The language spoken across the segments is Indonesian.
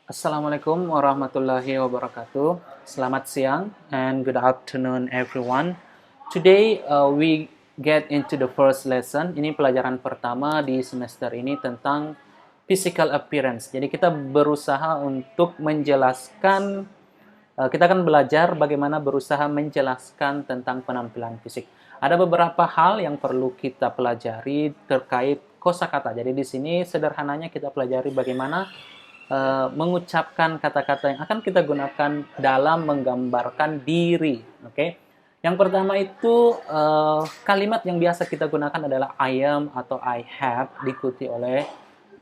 Assalamualaikum warahmatullahi wabarakatuh. Selamat siang and good afternoon everyone. Today we get into the first lesson. Ini pelajaran pertama di semester ini tentang physical appearance. Jadi kita berusaha untuk menjelaskan, kita akan belajar bagaimana berusaha menjelaskan tentang penampilan fisik. Ada beberapa hal yang perlu kita pelajari terkait kosakata. Jadi di sini sederhananya kita pelajari bagaimana mengucapkan kata-kata yang akan kita gunakan dalam menggambarkan diri. Oke, yang pertama itu kalimat yang biasa kita gunakan adalah I am atau I have, diikuti oleh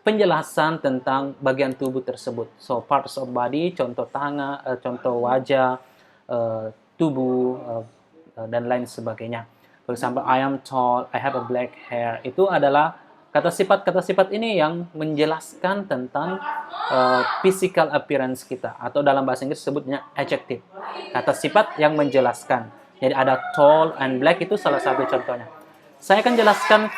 penjelasan tentang bagian tubuh tersebut. So parts of body, contoh tangan, contoh wajah, tubuh, dan lain sebagainya. For example, I am tall, I have a black hair. Itu adalah kata sifat ini yang menjelaskan tentang physical appearance kita, atau dalam bahasa Inggris sebutnya adjective. Kata sifat yang menjelaskan. Jadi ada tall and black, itu salah satu contohnya. Saya akan jelaskan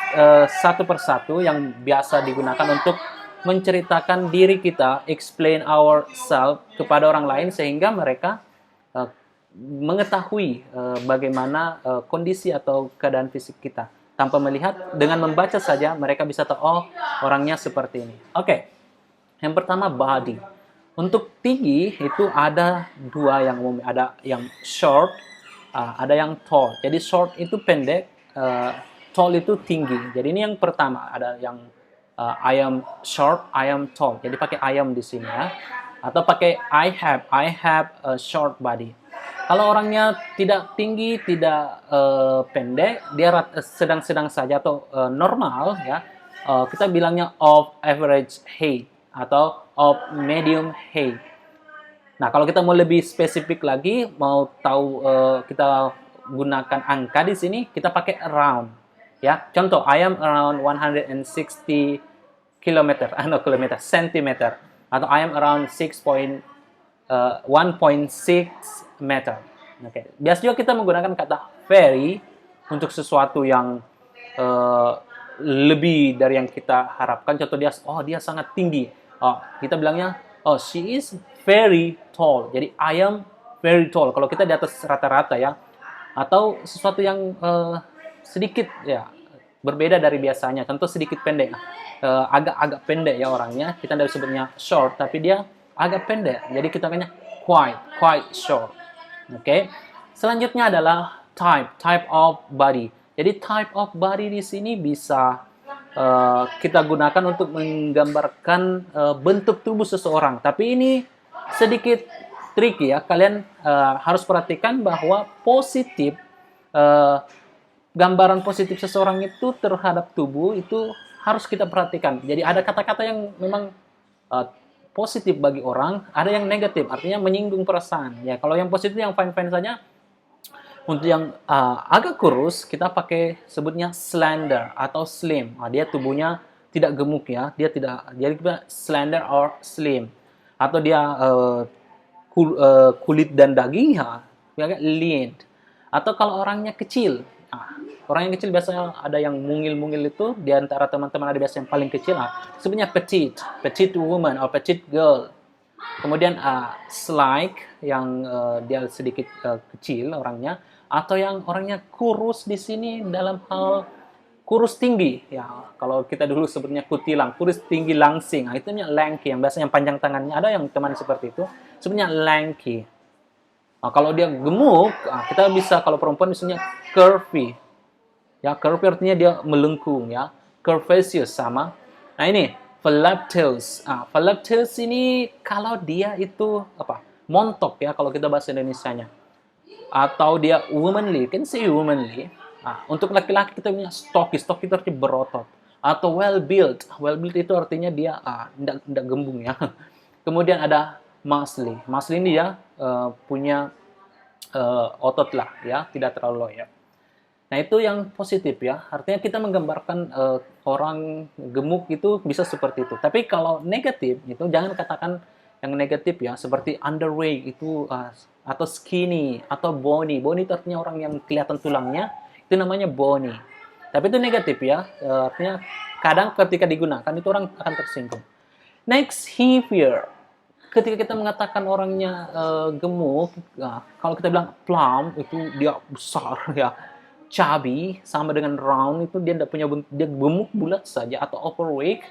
satu persatu yang biasa digunakan untuk menceritakan diri kita, explain ourselves kepada orang lain sehingga mereka mengetahui bagaimana kondisi atau keadaan fisik kita. Tanpa melihat, dengan membaca saja mereka bisa tahu, oh orangnya seperti ini. Oke, yang pertama body. Untuk tinggi itu ada dua yang umum, ada yang short, ada yang tall. Jadi short itu pendek, tall itu tinggi. Jadi ini yang pertama, ada yang I am short, I am tall. Jadi pakai I am di sini ya. Atau pakai I have a short body. Kalau orangnya tidak tinggi, tidak pendek, dia sedang-sedang saja atau normal ya. Kita bilangnya of average height atau of medium height. Nah, kalau kita mau lebih spesifik lagi, mau tahu kita gunakan angka di sini, kita pakai around. Ya, contoh I am around 160 kilometer, kilometer, centimeter, atau I am around 1.6 meter. Oke. Biasa juga kita menggunakan kata very untuk sesuatu yang lebih dari yang kita harapkan. Contoh dia, oh dia sangat tinggi. Oh, kita bilangnya, oh she is very tall. Jadi I am very tall. Kalau kita di atas rata-rata ya. Atau sesuatu yang sedikit ya berbeda dari biasanya. Contoh sedikit pendek. Agak-agak pendek ya orangnya. Kita tidak sebutnya short, tapi dia agak pendek. Jadi kita bilangnya quite short. Oke. Selanjutnya adalah type of body. Jadi type of body di sini bisa kita gunakan untuk menggambarkan bentuk tubuh seseorang. Tapi ini sedikit tricky ya. Kalian harus perhatikan bahwa positif, gambaran positif seseorang itu terhadap tubuh itu harus kita perhatikan. Jadi ada kata-kata yang memang positif bagi orang, ada yang negatif, artinya menyinggung perasaan. Ya, kalau yang positif yang fine-fine saja. Untuk yang agak kurus, kita pakai sebutnya slender atau slim. Dia tubuhnya tidak gemuk ya, dia tidak, jadi kita slender or slim. Atau dia kulit dan daging ya, agak lean. Atau kalau orangnya kecil, orang yang kecil biasanya ada yang mungil-mungil, itu di antara teman-teman ada biasanya yang paling kecil, sebenarnya petite woman atau petite girl. Kemudian slight yang dia sedikit kecil orangnya, atau yang orangnya kurus di sini dalam hal kurus tinggi ya. Kalau kita dulu sebutnya kutilang, kurus tinggi langsing. Itu lanky, yang biasanya panjang tangannya. Ada yang teman seperti itu, sebenarnya lanky. Kalau dia gemuk, kita bisa, kalau perempuan misalnya curvy. Ya, curvy artinya dia melengkung ya. Curvaceous sama. Nah, ini voluptuous. Voluptuous ini kalau dia itu apa? Montok ya kalau kita bahasa Indonesianya. Atau dia womanly, kan say womanly. Untuk laki-laki kita punya stocky itu artinya berotot. Atau well built itu artinya dia tidak gembung ya. Kemudian ada muscly ini dia punya otot lah ya, tidak terlalu loyal. Nah, itu yang positif ya. Artinya kita menggambarkan orang gemuk itu bisa seperti itu. Tapi kalau negatif itu jangan katakan yang negatif ya, seperti underweight itu atau skinny atau bony. Bony itu artinya orang yang kelihatan tulangnya, itu namanya bony. Tapi itu negatif ya. Artinya kadang ketika digunakan itu orang akan tersinggung. Next, heavier. ketika kita mengatakan orangnya gemuk, kalau kita bilang plump itu dia besar ya, chubby sama dengan round itu dia tidak punya dia gemuk bulat saja, atau overweight.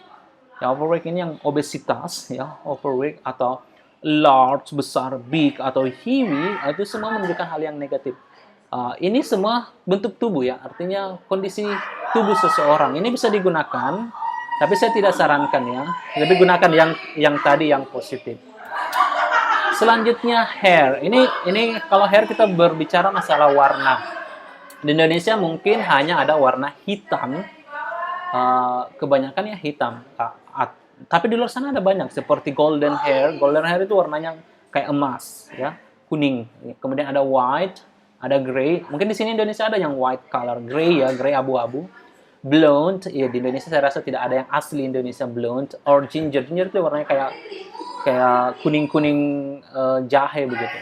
Ya, overweight ini yang obesitas ya, overweight, atau large besar, big atau heavy, itu semua menunjukkan hal yang negatif. Ini semua bentuk tubuh ya, artinya kondisi tubuh seseorang. Ini bisa digunakan, tapi saya tidak sarankan ya. Lebih gunakan yang tadi yang positif. Selanjutnya hair. Ini kalau hair kita berbicara masalah warna. Di Indonesia mungkin hanya ada warna hitam. Kebanyakan ya hitam. Tapi di luar sana ada banyak seperti golden hair. Golden hair itu warnanya kayak emas ya, kuning. Kemudian ada white, ada gray. Mungkin di sini Indonesia ada yang white color, gray ya, gray abu-abu. Blonde, ya di Indonesia saya rasa tidak ada yang asli Indonesia blonde. Or ginger, ginger itu warnanya kayak kuning-kuning jahe begitu.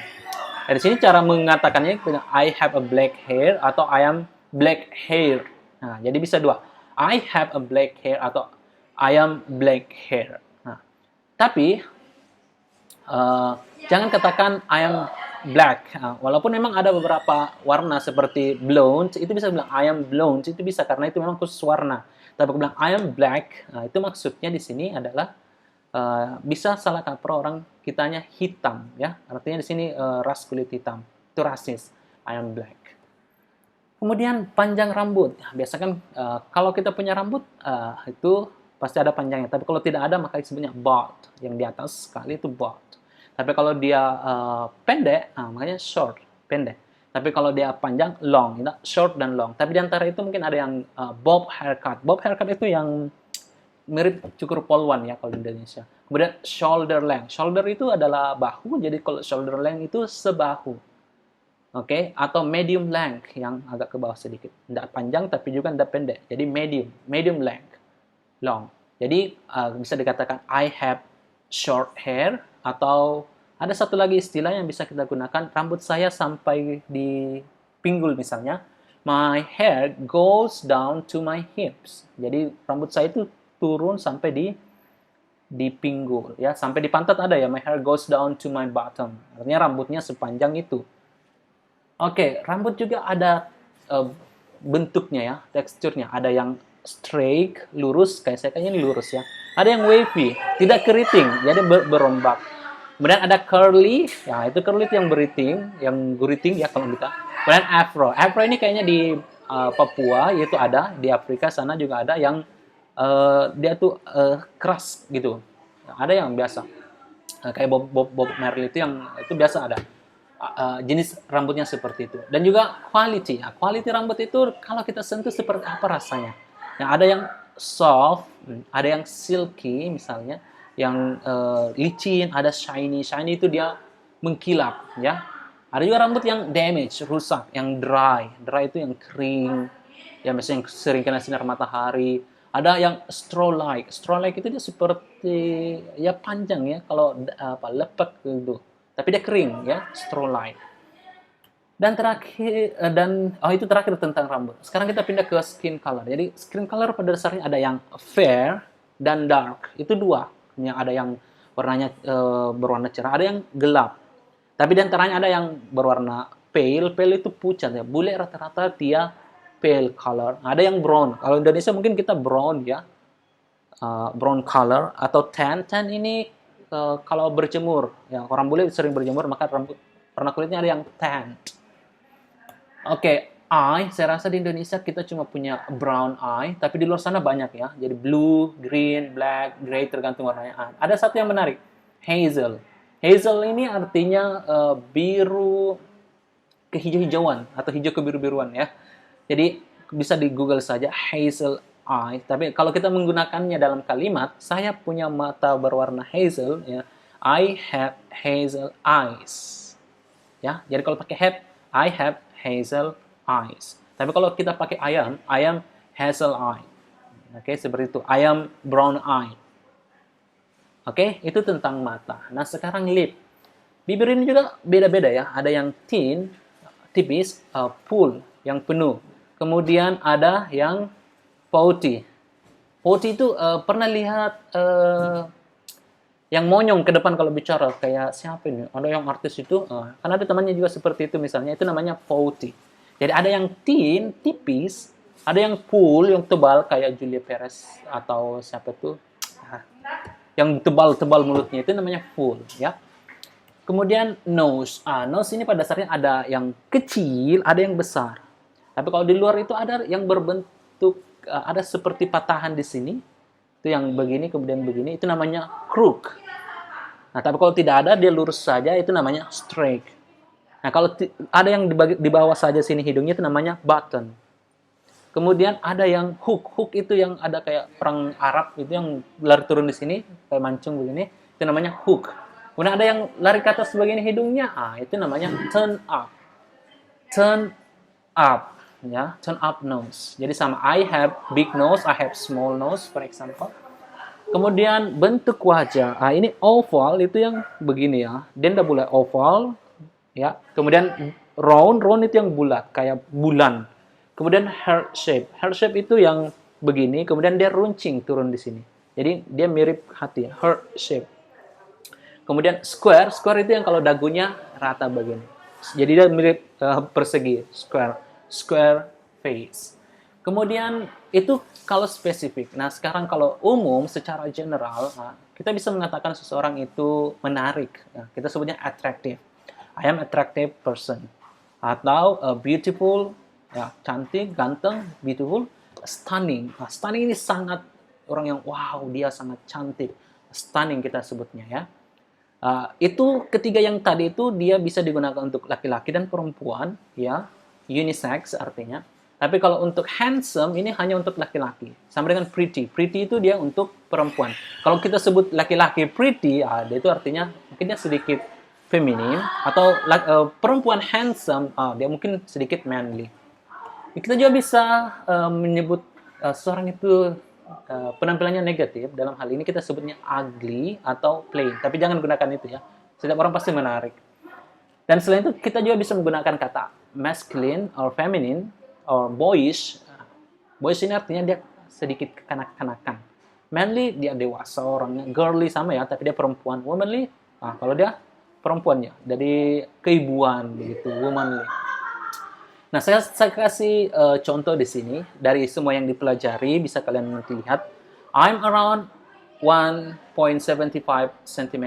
Dari sini cara mengatakannya I have a black hair atau I am black hair. Nah, jadi bisa dua. I have a black hair atau I am black hair. Nah, tapi jangan katakan I am black. Walaupun memang ada beberapa warna seperti blonde, itu bisa bilang I am blonde, itu bisa karena itu memang khusus warna. Tapi kalau bilang I am black, itu maksudnya di sini adalah bisa salah kaprah orang kitanya hitam ya. Artinya di sini ras kulit hitam. Itu rasis. I am black. Kemudian panjang rambut. Biasa kan kalau kita punya rambut itu pasti ada panjangnya. Tapi kalau tidak ada maka disebutnya bald. Yang di atas sekali itu bald. Tapi kalau dia pendek, makanya short, pendek. Tapi kalau dia panjang, long, short dan long. Tapi di antara itu mungkin ada yang bob haircut. Bob haircut itu yang mirip cukur polwan ya kalau di Indonesia. Kemudian shoulder length. Shoulder itu adalah bahu, jadi kalau shoulder length itu sebahu. Oke, atau medium length yang agak ke bawah sedikit. Tidak panjang tapi juga tidak pendek. Jadi medium length, long. Jadi bisa dikatakan I have short hair, atau ada satu lagi istilah yang bisa kita gunakan, rambut saya sampai di pinggul misalnya. My hair goes down to my hips. Jadi rambut saya itu turun sampai di pinggul ya, sampai di pantat ada ya, my hair goes down to my bottom. Artinya rambutnya sepanjang itu. Oke, rambut juga ada bentuknya ya, teksturnya. Ada yang straight, lurus, kayak saya kayaknya ini lurus ya. Ada yang wavy, tidak keriting, jadi berombak. Kemudian ada curly, ya itu curly itu yang beriting, yang guriting ya kalau kita. Kemudian afro. Afro ini kayaknya di Papua, yaitu ada, di Afrika sana juga ada yang dia tuh keras gitu. Ada yang biasa. Kayak Bob Marley itu yang itu biasa ada. Jenis rambutnya seperti itu. Dan juga quality. Ya, quality rambut itu kalau kita sentuh seperti apa rasanya. Yang ada yang soft, ada yang silky misalnya, yang licin, ada shiny. Shiny itu dia mengkilap ya. Ada juga rambut yang damage, rusak, yang dry. Dry itu yang kering, yang biasanya yang sering kena sinar matahari. Ada yang straw-like. Straw-like itu dia seperti ya panjang ya, kalau lepek gitu. Tapi dia kering ya, straw-like. Dan terakhir itu terakhir tentang rambut. Sekarang kita pindah ke skin color. Jadi skin color pada dasarnya ada yang fair dan dark. Itu dua. Yang ada yang warnanya berwarna cerah, ada yang gelap. Tapi di antaranya ada yang berwarna pale. Pale itu pucat ya. Bule rata-rata dia pale color. Ada yang brown. Kalau Indonesia mungkin kita brown ya. Brown color atau tan. Tan ini kalau berjemur, ya orang bule sering berjemur, maka warna kulitnya ada yang tan. Oke, eye, saya rasa di Indonesia kita cuma punya brown eye, tapi di luar sana banyak ya. Jadi blue, green, black, gray, tergantung warnanya. Ada satu yang menarik, hazel. Hazel ini artinya biru kehijau-hijauan atau hijau kebiru-biruan ya. Jadi bisa di Google saja hazel eye. Tapi kalau kita menggunakannya dalam kalimat, saya punya mata berwarna hazel ya. I have hazel eyes. Ya, jadi kalau pakai have, I have hazel eyes. Tapi kalau kita pakai I am hazel eye. Oke, seperti itu. I am brown eye. Oke, itu tentang mata. Nah, sekarang lip. Bibir ini juga beda-beda ya. Ada yang thin, tipis, full, yang penuh. Kemudian ada yang pouty. Pouty itu pernah lihat yang monyong ke depan kalau bicara. Kayak siapa ini? Ada yang artis itu, kan ada temannya juga seperti itu misalnya. Itu namanya pouty. Jadi ada yang thin, tipis, ada yang full, yang tebal kayak Julia Perez atau siapa tuh, yang tebal-tebal mulutnya itu namanya full, ya. Kemudian nose. Nose ini pada dasarnya ada yang kecil, ada yang besar. Tapi kalau di luar itu ada yang berbentuk, ada seperti patahan di sini. Itu yang begini, kemudian begini. Itu namanya crook. Nah, tapi kalau tidak ada, dia lurus saja. Itu namanya straight. Nah, kalau ada yang di bawah saja sini hidungnya, itu namanya button. Kemudian ada yang hook. Hook itu yang ada kayak perang Arab. Itu yang lari turun di sini. Kayak mancung begini. Itu namanya hook. Kemudian ada yang lari ke atas bagian hidungnya, itu namanya turn up. Turn up, ya, turn up nose. Jadi sama, I have big nose, I have small nose, for example. Kemudian bentuk wajah, ini oval itu yang begini ya. Dia tidak boleh oval, ya. Kemudian round itu yang bulat, kayak bulan. Kemudian heart shape itu yang begini. Kemudian dia runcing turun di sini. Jadi dia mirip hati, heart shape. Kemudian square itu yang kalau dagunya rata begini. Jadi dia mirip persegi, square face. Kemudian itu kalau spesifik. Nah, sekarang kalau umum secara general, kita bisa mengatakan seseorang itu menarik. Kita sebutnya attractive. I am attractive person. Atau beautiful, ya, cantik, ganteng, beautiful, stunning. Stunning ini sangat orang yang wow, dia sangat cantik. Stunning kita sebutnya, ya. Itu ketiga yang tadi itu dia bisa digunakan untuk laki-laki dan perempuan, ya, unisex artinya. Tapi kalau untuk handsome ini hanya untuk laki-laki. Sama dengan pretty. Pretty itu dia untuk perempuan. Kalau kita sebut laki-laki pretty, dia itu artinya mungkin dia sedikit feminin, atau perempuan handsome, dia mungkin sedikit manly. Kita juga bisa menyebut seorang itu penampilannya negatif. Dalam hal ini kita sebutnya ugly atau plain. Tapi jangan gunakan itu, ya. Setiap orang pasti menarik. Dan selain itu kita juga bisa menggunakan kata masculine or feminine or boyish. Boyish ini artinya dia sedikit kekanak-kanakan. Manly dia dewasa orangnya. Girly sama ya, tapi dia perempuan. Womanly, kalau dia perempuannya, jadi keibuan begitu, womanly. Nah, saya kasih contoh di sini dari semua yang dipelajari, bisa kalian nanti lihat. I'm around 1.75 cm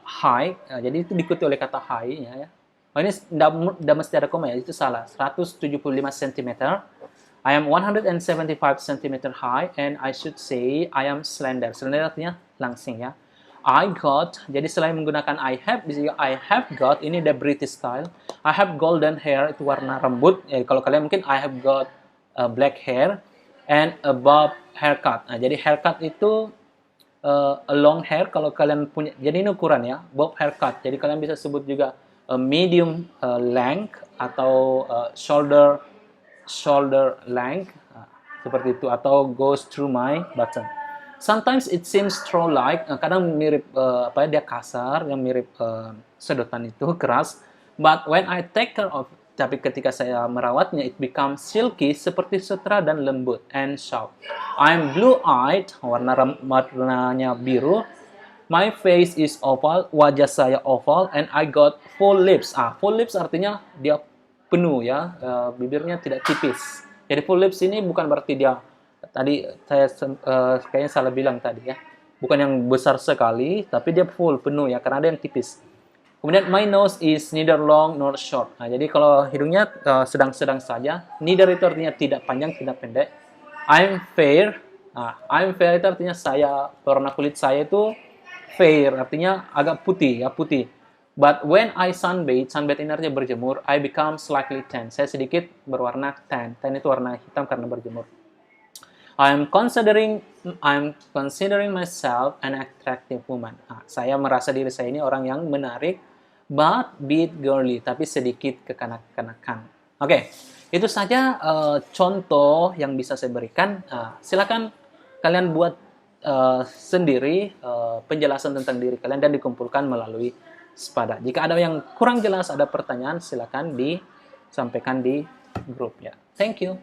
high. Jadi itu diikuti oleh kata high, ya. Ini tidak mesti ada koma, ya, itu salah. 175 cm. I am 175 cm high and I should say I am slender. Slender artinya langsing, ya. I got, jadi selain menggunakan I have, bisa I have got, ini the British style. I have golden hair, itu warna rambut. Kalau kalian mungkin I have got black hair and a bob haircut. Nah, jadi haircut itu a long hair kalau kalian punya. Jadi ini ukuran, ya, bob haircut. Jadi kalian bisa sebut juga medium length atau shoulder length, seperti itu, atau goes through my button. Sometimes it seems straw-like, kadang mirip dia kasar, yang mirip sedotan itu keras. But when I take care of, tapi ketika saya merawatnya, it becomes silky, seperti sutra dan lembut, and soft. I'm blue-eyed, warnanya biru. My face is oval, wajah saya oval, and I got full lips. Full lips artinya dia penuh, ya, bibirnya tidak tipis. Jadi full lips ini bukan berarti dia, tadi saya kayaknya salah bilang tadi, ya. Bukan yang besar sekali, tapi dia full, penuh, ya, karena ada yang tipis. Kemudian my nose is neither long nor short. Nah, jadi kalau hidungnya sedang-sedang saja. Neither itu artinya tidak panjang, tidak pendek. I'm fair. I'm fair itu artinya saya, warna kulit saya itu fair, artinya agak putih, ya, putih. But when I sunbathe ini artinya berjemur, I become slightly tan. Saya sedikit berwarna tan. Tan itu warna hitam karena berjemur. I'm considering myself an attractive woman. Saya merasa diri saya ini orang yang menarik, but bit girly, tapi sedikit kekanak-kanakan. Oke, itu saja contoh yang bisa saya berikan. Silakan kalian buat sendiri penjelasan tentang diri kalian dan dikumpulkan melalui Spada. Jika ada yang kurang jelas, ada pertanyaan, silakan disampaikan di grup, ya. Thank you.